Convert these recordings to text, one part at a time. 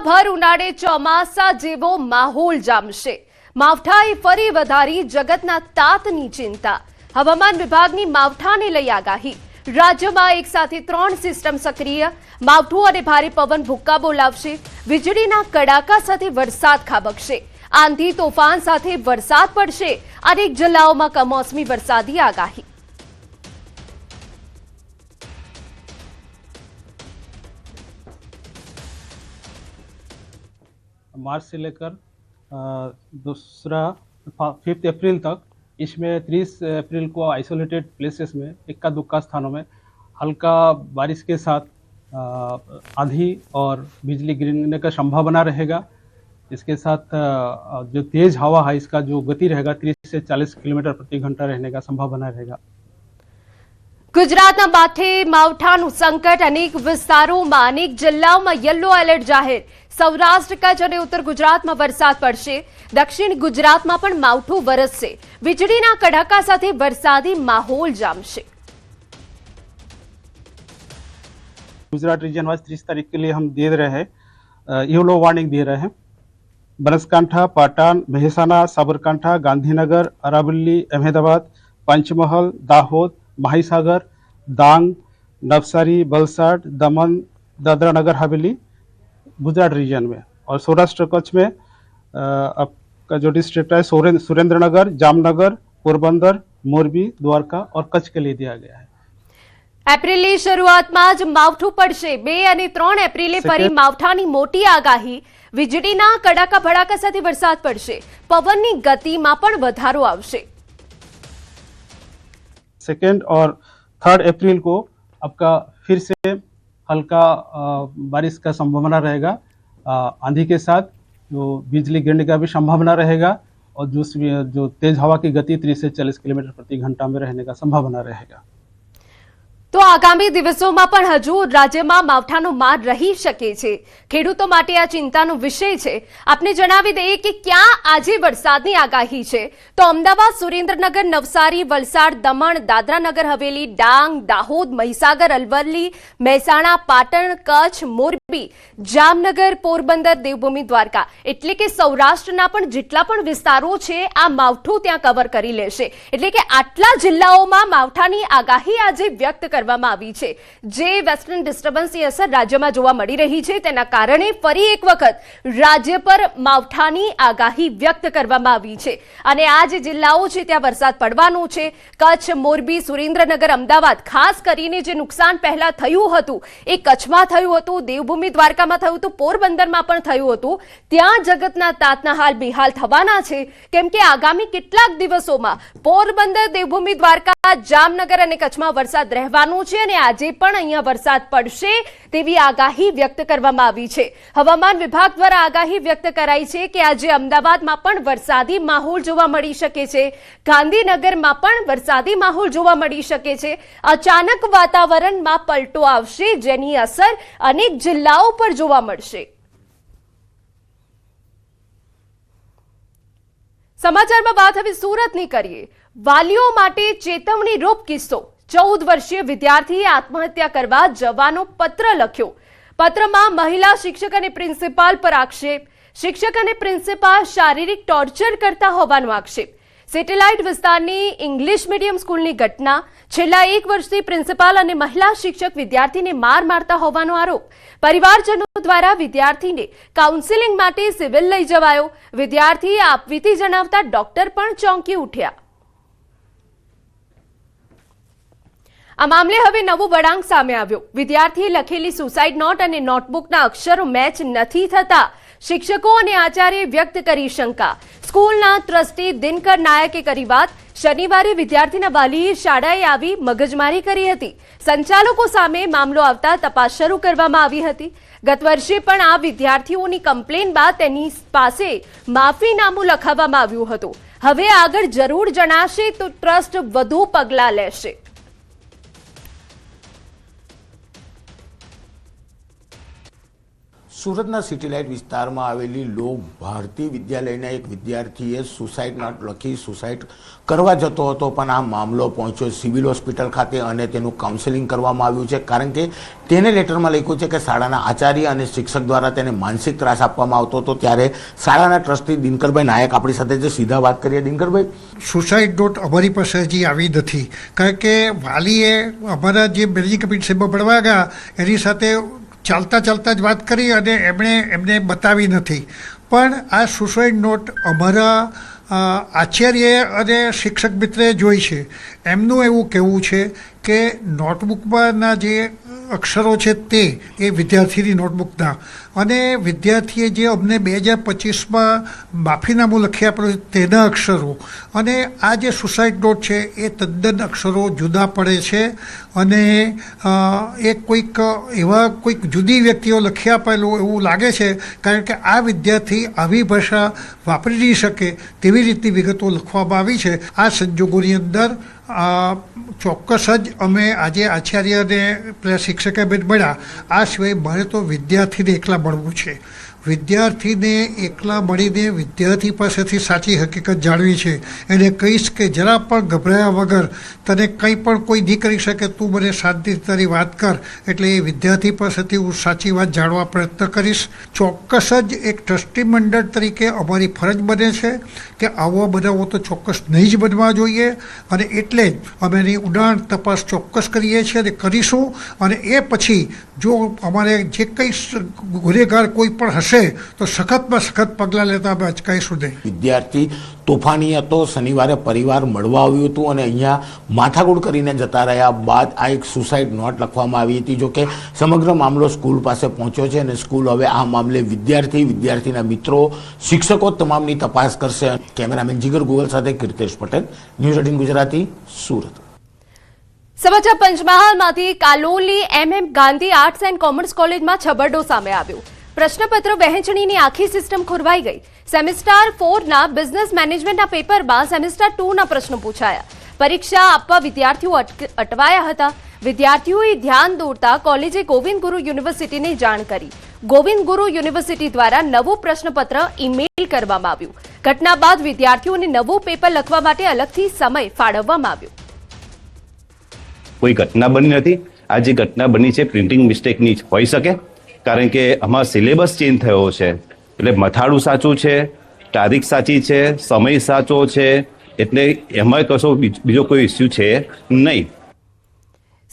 ભર ઉનાળે ચોમાસા જેવો માહોલ જામશે। માવઠાએ ફરી વધારી જગતના તાતની ચિંતા। હવામાન વિભાગની માવઠાને લઈ આગાહી। રાજ્યમાં એક સાથે 3 સિસ્ટમ સક્રિય। માવઠું અને ભારે પવન ભૂક્કા બોલાવશે। વીજળીના કડાકા સાથે વરસાદ ખાબકશે। આંધી તોફાન સાથે વરસાદ પડશે। અનેક જિલ્લાઓમાં કમોસમી વરસાદી આગાહી। मार्च से लेकर 5 अप्रैल तक इसमें 30 अप्रैल को आइसोलेटेड प्लेसेस में इक्का दुक्का स्थानों में हल्का बारिश के साथ आंधी और बिजली गिरने का संभावना रहेगा। इसके साथ जो तेज हवा है इसका जो गति रहेगा 30 से 40 किलोमीटर प्रति घंटा रहने का संभावना रहेगा। गुजरातना माथे मावठाનું સંકટ। અનેક વિસ્તારોમાં અનેક જિલ્લાઓમાં યલો એલર્ટ જાહેર। સૌરાષ્ટ્ર કચ્છ અને ઉત્તર ગુજરાતમાં વરસાદ પડશે। દક્ષિણ ગુજરાતમાં પણ માવઠું વરસશે। વીજળીના કડાકા સાથે વરસાદી માહોલ જામશે। गुजरात रीजन वाइज 30 तारीख के लिए हम दे रहे हैं, येलो वार्निंग दे रहे हैं। बनासकांठा, पाटण, महेसाणा, साबरकांठा, गांधीनगर, अरावली, अहमदाबाद, पंचमहल, दाहोद, माहीसागर, डांग, नवसारी, वलसाड, दमन, दादरा नगर हवेली गुजरात रीजन में, और सौराष्ट्र कच्छ में आपका जो डिस्ट्रिक्ट है सुरेंद्रनगर, जामनगर, पोरबंदर, मोरबी, द्वारका और कच्छ के लिए दिया गया है। એપ્રિલની શરૂઆતમાં જ માવઠું પડશે। 2 અને 3 એપ્રિલે ફરી માવઠાની મોટી આગાહી। વીજળીના કડાકા ભડાકા સાથે વરસાદ પડશે। પવનની ગતિમાં પણ વધારો આવશે। 2 और 3 अप्रैल को आपका फिर से हल्का बारिश का संभावना रहेगा। आंधी के साथ जो बिजली गिरने का भी संभावना रहेगा, और जो तेज हवा की गति 30 से 40 किलोमीटर प्रति घंटा में रहने का संभावना रहेगा। તો આગામી દિવસોમાં પણ હજુ રાજ્યમાં માવઠાનો માર રહી શકે છે। ખેડૂતો માટે આ ચિંતાનો વિષય છે। આપને જણાવી દઈએ કે ક્યાં આજે વરસાદની આગાહી છે। તો અમદાવાદ, સુરેન્દ્રનગર, નવસારી, વલસાડ, દમણ, દાદરા નગર હવેલી, ડાંગ, દાહોદ, મહીસાગર, અરવલ્લી, મહેસાણા, પાટણ, કચ્છ, મોરબી, જામનગર, પોરબંદર, દેવભૂમિ, દ્વારકા એટલે કે સૌરાષ્ટ્રના પણ જેટલા પણ વિસ્તારો છે આ માવઠું ત્યાં કવર કરી લેશે। એટલે કે આટલા જિલ્લાઓમાં માવઠાની આગાહી આજે વ્યક્ત કરવામાં આવી છે। જે વેસ્ટર્ન ડિસ્ટર્બન્સની અસર રાજ્યમાં જોવા મળી રહી છે તેના કારણે ફરી એક વખત રાજ્ય પર માવઠાની આગાહી વ્યક્ત કરવામાં આવી છે। અને આ જે જિલ્લાઓ છે ત્યાં વરસાદ પડવાનો છે। કચ્છ, મોરબી, સુરેન્દ્રનગર, અમદાવાદ, ખાસ કરીને જે નુકસાન પહેલા થયું હતું એ કચ્છમાં થયું હતું, દેવભૂમિ દ્વારકામાં થયું હતું, પોરબંદરમાં પણ થયું હતું। ત્યાં જગતના તાતના હાલ બેહાલ થવાના છે, કેમ કે આગામી કેટલાક દિવસોમાં પોરબંદર, દેવભૂમિ દ્વારકા, જામનગર અને કચ્છમાં વરસાદ રહેવાનો છે અને આજે પણ અહીંયા વરસાદ પડશે તેવી આગાહી વ્યક્ત કરવામાં આવી છે। હવામાન વિભાગ દ્વારા આગાહી વ્યક્ત કરાઈ છે કે આજે અમદાવાદમાં પણ વરસાદી માહોલ જોવા મળી શકે છે। ગાંધીનગરમાં પણ વરસાદી માહોલ જોવા મળી શકે છે। અચાનક વાતાવરણમાં પલટો આવશે જેની અસર અનેક જિલ્લાઓ પર જોવા મળશે। સમાચારમાં વાત હવે સુરતની કરીએ। વાલીઓ માટે ચેતવણી રૂપ કિસ્સો। 14 વર્ષીય વિદ્યાર્થીએ આત્મહત્યા કરવા જવાનો પત્ર લખ્યો। પત્રમાં મહિલા શિક્ષક અને પ્રિન્સિપાલ પર આક્ષેપ। શિક્ષક અને પ્રિન્સિપાલ શારીરિક ટોર્ચર કરતા હોવાનો આક્ષેપ। સેટેલાઇટ વિસ્તારની ઇંગ્લિશ મીડિયમ સ્કૂલની ઘટના। છેલ્લા 1 વર્ષથી પ્રિન્સિપાલ અને મહિલા શિક્ષક વિદ્યાર્થીને માર મારતા હોવાનો આરોપ। પરિવારજનો દ્વારા વિદ્યાર્થીને કાઉન્સેલિંગ માટે સિવિલ લઈ જવાયો। વિદ્યાર્થીએ આપવીતી જણાવતા ડોક્ટર પણ ચોંકી ઉઠ્યા। આ મામલે હવે નવો વળાંક સામે આવ્યો। વિદ્યાર્થીએ લખેલી સુસાઇડ નોટ અને નોટબુકના અક્ષરો મેચ નથી થતા। શિક્ષકો અને આચાર્યએ વ્યક્ત કરી શંકા। સ્કૂલના ટ્રસ્ટી દિનકર નાયકે કરી વાત। શનિવારે વિદ્યાર્થીના વાલીએ શાળાએ આવી મગજમારી કરી હતી। સંચાલકો સામે મામલો આવતા તપાસ શરૂ કરવામાં આવી હતી। ગત વર્ષે પણ આ વિદ્યાર્થીઓની કમ્પ્લેન બાદ તેની પાસે માફીનામું લખાવવામાં આવ્યું હતું। હવે આગળ જરૂર જણાશે તો ટ્રસ્ટ વધુ પગલાં લેશે। સુરતના સિટી લાઇટ વિસ્તારમાં આવેલી લોક ભારતી વિદ્યાલયના એક વિદ્યાર્થીએ સુસાઇડ નોટ લખી સુસાઇડ કરવા જતો હતો, પણ આ મામલો પહોંચ્યો સિવિલ હોસ્પિટલ ખાતે અને તેનું કાઉન્સેલિંગ કરવામાં આવ્યું છે, કારણ કે તેને લેટરમાં લખ્યું છે કે શાળાના આચાર્ય અને શિક્ષક દ્વારા તેને માનસિક ત્રાસ આપવામાં આવતો હતો. ત્યારે શાળાના ટ્રસ્ટી દિનકરભાઈ નાયક આપણી સાથે જે સીધા વાત કરીએ. દિનકરભાઈ, સુસાઇડ નોટ અમારી પાસે હજી આવી નથી, કારણ કે વાલીએ અમારા જે બિલ્ડિંગ કમિટી સાહેબ ભણવા ગયા એની સાથે ચાલતા જ વાત કરી અને એમને બતાવી નથી. પણ આ સુસાઇડ નોટ અમારા આચાર્ય અને શિક્ષક મિત્રે જોઈ છે. એમનું એવું કહેવું છે કે નોટબુકમાંના જે અક્ષરો છે તે એ વિદ્યાર્થીની નોટબુકના, અને વિદ્યાર્થીએ જે અમને 2025માં માફીનામું લખી આપ્યું તેના અક્ષરો, અને આ જે સુસાઇડ નોટ છે એ તદ્દન અક્ષરો જુદા પડે છે, અને એ કોઈક જુદી વ્યક્તિઓ લખી આપેલું એવું લાગે છે, કારણ કે આ વિદ્યાર્થી આવી ભાષા વાપરી નહીં શકે તેવી રીતની વિગતો લખવામાં આવી છે. આ સંજોગોની અંદર ચોક્કસ જ અમે આજે આચાર્ય અને પેલા શિક્ષકે બેન મળ્યા. આ સિવાય મારે તો વિદ્યાર્થીને એકલા મળવું છે. વિદ્યાર્થીને એકલા મળીને વિદ્યાર્થી પાસેથી સાચી હકીકત જાણવી છે. એને કહીશ કે જરા પણ ગભરાયા વગર તને કંઈ પણ કોઈ નહીં કરી શકે, તું મને શાંતિથી તારી વાત કર. એટલે એ વિદ્યાર્થી પાસેથી હું સાચી વાત જાણવા પ્રયત્ન કરીશ. ચોક્કસ જ એક ટ્રસ્ટી મંડળ તરીકે અમારી ફરજ બને છે કે આવા બનાવો તો ચોક્કસ નહીં જ બનવા જોઈએ, અને એટલે જ અમે એની ઊંડાણ તપાસ ચોક્કસ કરીએ છીએ અને કરીશું. અને એ પછી જો અમારે જે કંઈ ગુનેગાર કોઈ પણ હશે તો સખતમાં સખત પગલાં લેતા અમે અચકાઈશું નહીં. વિદ્યાર્થી તોફાની હતો. શનિવારે પરિવાર મળવા આવ્યું હતું અને અહીંયા માથાકૂટ કરીને જતા રહ્યા બાદ આ એક સુસાઇડ નોટ લખવામાં આવી હતી. જો કે સમગ્ર મામલો સ્કૂલ પાસે પહોંચ્યો છે અને સ્કૂલ હવે આ મામલે વિદ્યાર્થીના મિત્રો, શિક્ષકો તમામની તપાસ કરશે. કેમેરામેન જીગર ગોગલ સાથે કીર્તેશ પટેલ, ન્યૂઝ 18 ગુજરાતી, સુરત. સમાચાર પંચમહાલમાંથી કાલોલી MM Gandhi arts and commerce કોલેજમાં છબરડો સામે આવ્યો. પ્રશ્નપત્ર વહેંચણીની આખી સિસ્ટમ ખોરવાઈ ગઈ. સેમિસ્ટર 4ના બિઝનેસ મેનેજમેન્ટના પેપરમાં સેમિસ્ટર 2ના પ્રશ્નો પૂછાયા. પરીક્ષા આપવા વિદ્યાર્થીઓ અટવાયા હતા. વિદ્યાર્થીઓએ ધ્યાન દોરતા કોલેજે ગોવિંદ ગુરુ યુનિવર્સિટીને જાણ કરી. ગોવિંદ ગુરુ યુનિવર્સિટી દ્વારા નવું પ્રશ્નપત્ર ઈમેલ કરવામાં આવ્યું. ઘટના બાદ વિદ્યાર્થીઓને નવું પેપર લખવા માટે અલગથી સમય ફાળવવામાં આવ્યો. કોઈ ઘટના બની નથી. આ જે ઘટના બની છે પ્રિન્ટિંગ મિસ્ટેકની જ હોઈ શકે, કારણ કે આમાં સિલેબસ ચેન્જ થયો છે, એટલે મથાળું સાચું છે, તારીખ સાચી છે, સમય સાચો છે, એટલે એમાં કશો બીજો કોઈ ઇસ્યુ છે નહીં.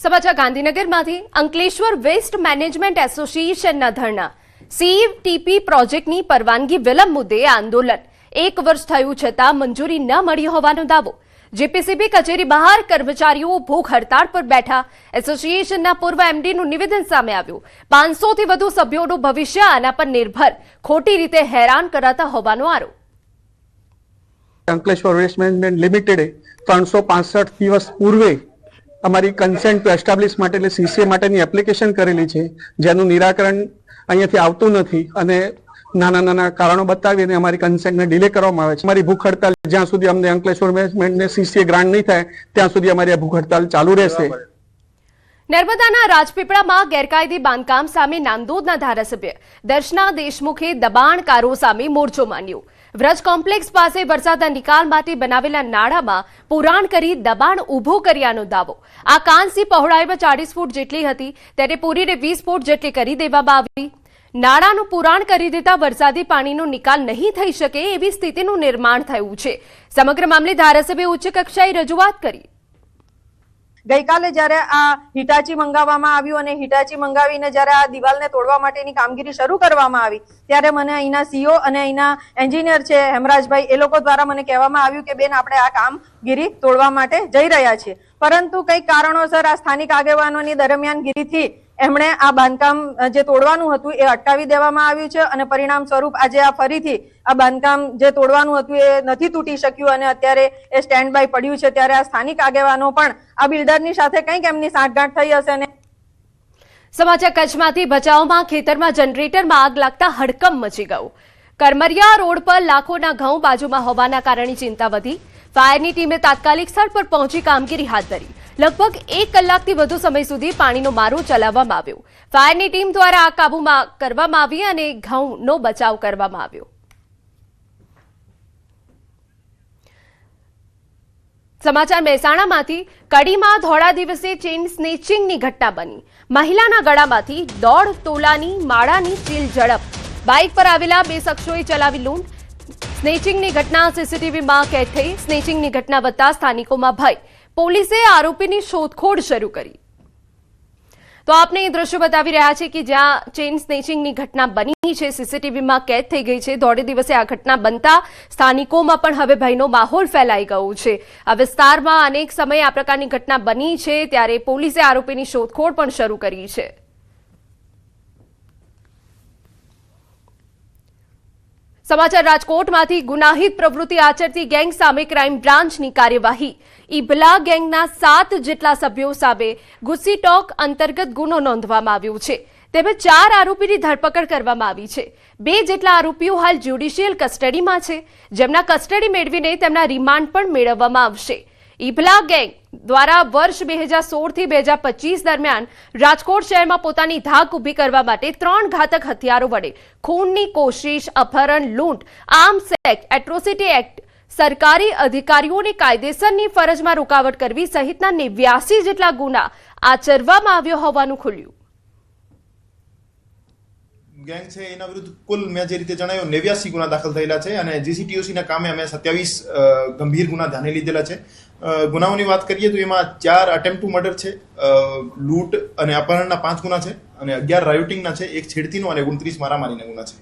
સમાચાર ગાંધીનગરમાંથી અંકલેશ્વર વેસ્ટ મેનેજમેન્ટ એસોસિએશનના ધરણા. CTP પ્રોજેક્ટની પરવાનગી વિલંબ મુદ્દે આંદોલન. 1 વર્ષ થયું છતાં મંજૂરી ન મળી હોવાનો દાવો. જીપીસીબી કચેરી બહાર કર્મચારીઓ ભૂખ હડતાળ પર બેઠા. એસોસિએશનના પૂર્વ MDનું નિવેદન સામે આવ્યું. 500થી વધુ સભ્યોનું ભવિષ્ય આના પર નિર્ભર. ખોટી રીતે હેરાન કરાતા હોવાનો આરોપ. અંકલેશ્વર વેસ્ટ મેનેજમેન્ટ લિમિટેડે 365 દિવસ પૂર્વે અમારી કન્સેન્ટ ટુ એસ્ટાબ્લિશ માટે એટલે CCA માટેની એપ્લિકેશન કરેલી છે, જેનું નિરાકરણ અહીંયાથી આવતું નથી અને નાના કારણો બતાવીને અમારી કન્સેન્ટને ડિલે કરવામાં આવે છે. અમારી ભૂખ હડતાલ જ્યાં સુધી અમને અંકલેશ્વર મેનેજમેન્ટને CCA ગ્રાન્ટ નહીં થાય ત્યાં સુધી અમારી આ ભૂખ હડતાલ ચાલુ રહેશે. નર્મદાના રાજપીપળામાં ગેરકાયદે બાંધકામ સામે નાંદોદના ધારાસભ્ય દર્શના દેશમુખે દબાણકારો સામે મોરચો માંડ્યો. વ્રજ કોમ્પ્લેક્સ પાસે વરસાદના નિકાલ માટે બનાવેલા નાળામાં પુરાણ કરી દબાણ ઊભું કર્યાનો દાવો. આ કાંસની પહોળાઈમાં 40 ફૂટ જેટલી હતી, ત્યારે પૂરીને 20 ફૂટ જેટલી કરી દેવામાં આવી. નાળાનું પુરાણ કરી દેતા વરસાદી પાણીનો નિકાલ નહીં થઈ શકે એવી સ્થિતિનું નિર્માણ થયું છે. સમગ્ર મામલે ધારાસભ્ય ઉચ્ચ કક્ષાએ રજૂઆત કરી. ગઈકાલે જ્યારે આ હિટાચી મંગાવવામાં આવ્યું અને હિટાચી મંગાવીને જ્યારે આ દિવાલને તોડવા માટેની કામગીરી શરૂ કરવામાં આવી, ત્યારે મને અહીંના CEO અને અહીંના એન્જિનિયર છે હેમરાજભાઈ, એ લોકો દ્વારા મને કહેવામાં આવ્યું કે બેન આપણે આ કામગીરી તોડવા માટે જઈ રહ્યા છીએ. પરંતુ કઈક કારણોસર આ સ્થાનિક આગેવાનોની દરમિયાનગીરીથી એમણે આ બાંધકામ જે તોડવાનું હતું એ અટકાવી દેવામાં આવ્યું છે અને પરિણામ સ્વરૂપ આજે આ ફરીથી આ બાંધકામ જે તોડવાનું હતું એ નથી તૂટી શક્યું અને અત્યારે એ સ્ટેન્ડ બાય પડ્યું છે. ત્યારે આ સ્થાનિક આગેવાનો પણ આ બિલ્ડરની સાથે કંઈક એમની સાંઠગાંઠ થઈ હશે. અને સમાચાર કચ્છમાંથી ભચાઉમાં ખેતરમાં જનરેટરમાં આગ લાગતા હડકંપ મચી ગયો. કરમરિયા રોડ પર લાખોના ઘઉં બાજુમાં હોવાના કારણે ચિંતા વધી. ફાયરની ટીમે તાત્કાલિક સ્થળ પર પહોંચી કામગીરી હાથ ધરી. લગભગ 1 કલાકથી વધુ સમય સુધી પાણીનો મારો ચલાવવામાં આવ્યો. ફાયરની ટીમ દ્વારા આગ કાબૂમાં કરવામાં આવી અને ઘઉંનો બચાવ કરવામાં આવ્યો. સમાચાર મહેસાણામાંથી. કડીમાં ધોળા દિવસે ચેઇન સ્નેચિંગની ઘટના બની. મહિલાના ગળામાંથી 1.5 તોલાની માળાની ચીલ ઝડપ. બાઇક પર આવેલા 2 શખ્સોએ ચલાવી લૂંટ. સ્નેચિંગની ઘટના સીસીટીવીમાં કેદ થઈ. સ્નેચિંગની ઘટના વધતા સ્થાનિકોમાં ભય. પોલીસે આરોપીની શોધખોળ શરૂ કરી. તો આપને એ દ્રશ્યો બતાવી રહ્યા છે કે જ્યાં ચેઇન સ્નેચિંગની ઘટના બની છે, સીસીટીવીમાં કેદ થઈ ગઈ છે. દોઢે દિવસે આ ઘટના બનતા સ્થાનિકોમાં પણ હવે ભયનો માહોલ ફેલાઈ ગયો છે. આ વિસ્તારમાં અનેક સમયે આ પ્રકારની ઘટના બની છે, ત્યારે પોલીસે આરોપીની શોધખોળ પણ શરૂ કરી છે. સમાચાર રાજકોટમાંથી. ગુનાહિત પ્રવૃત્તિ આચરતી ગેંગ સામે ક્રાઇમ બ્રાન્ચની કાર્યવાહી. ઈબલા ગેંગના 7 જેટલા સભ્યો સામે ગુસ્સી ટોક અંતર્ગત ગુનો નોંધવામાં આવ્યો છે. તેમજ 4 આરોપીની ધરપકડ કરવામાં આવી છે. 2 જેટલા આરોપીઓ હાલ જ્યુડિશિયલ કસ્ટડીમાં છે, જેમના કસ્ટડી મેળવીને તેમના રિમાન્ડ પણ મેળવવામાં આવશે. ઈબલા ગેંગ દ્વારા વર્ષ 2016 થી 2025 દરમિયાન રાજકોટ શહેરમાં પોતાની ધાક ઊભી કરવા માટે 3 ઘાતક હથિયારો વડે ખૂનની કોશિશ, અપહરણ, લૂંટ, આર્મ્સ એક્ટ, એટ્રોસિટી એક્ટ, સરકારી અધિકારીઓને કાયદેસરની ફરજમાં રોકાવટ કરવી સહિતના 89 જેટલા ગુના આચરવામાં આવ્યો હોવાનું ખુલ્યું. ગેંગ છે એના વિરુદ્ધ કુલ મેં જે રીતે જણાવ્યું 89 ગુના દાખલ થયેલા છે અને જીસીટીઓસી ના કામે અમે 27 ગંભીર ગુના ધ્યાને લીધેલા છે. ગુનાઓની વાત કરીએ તો એમાં 4 અટેમ્પ્ટ ટુ મર્ડર છે, લૂંટ અને અપહરણના 5 ગુના છે અને 11 રાયોટિંગના છે, 1 છેડતીનો અને 29 મારામારીના ગુના છે.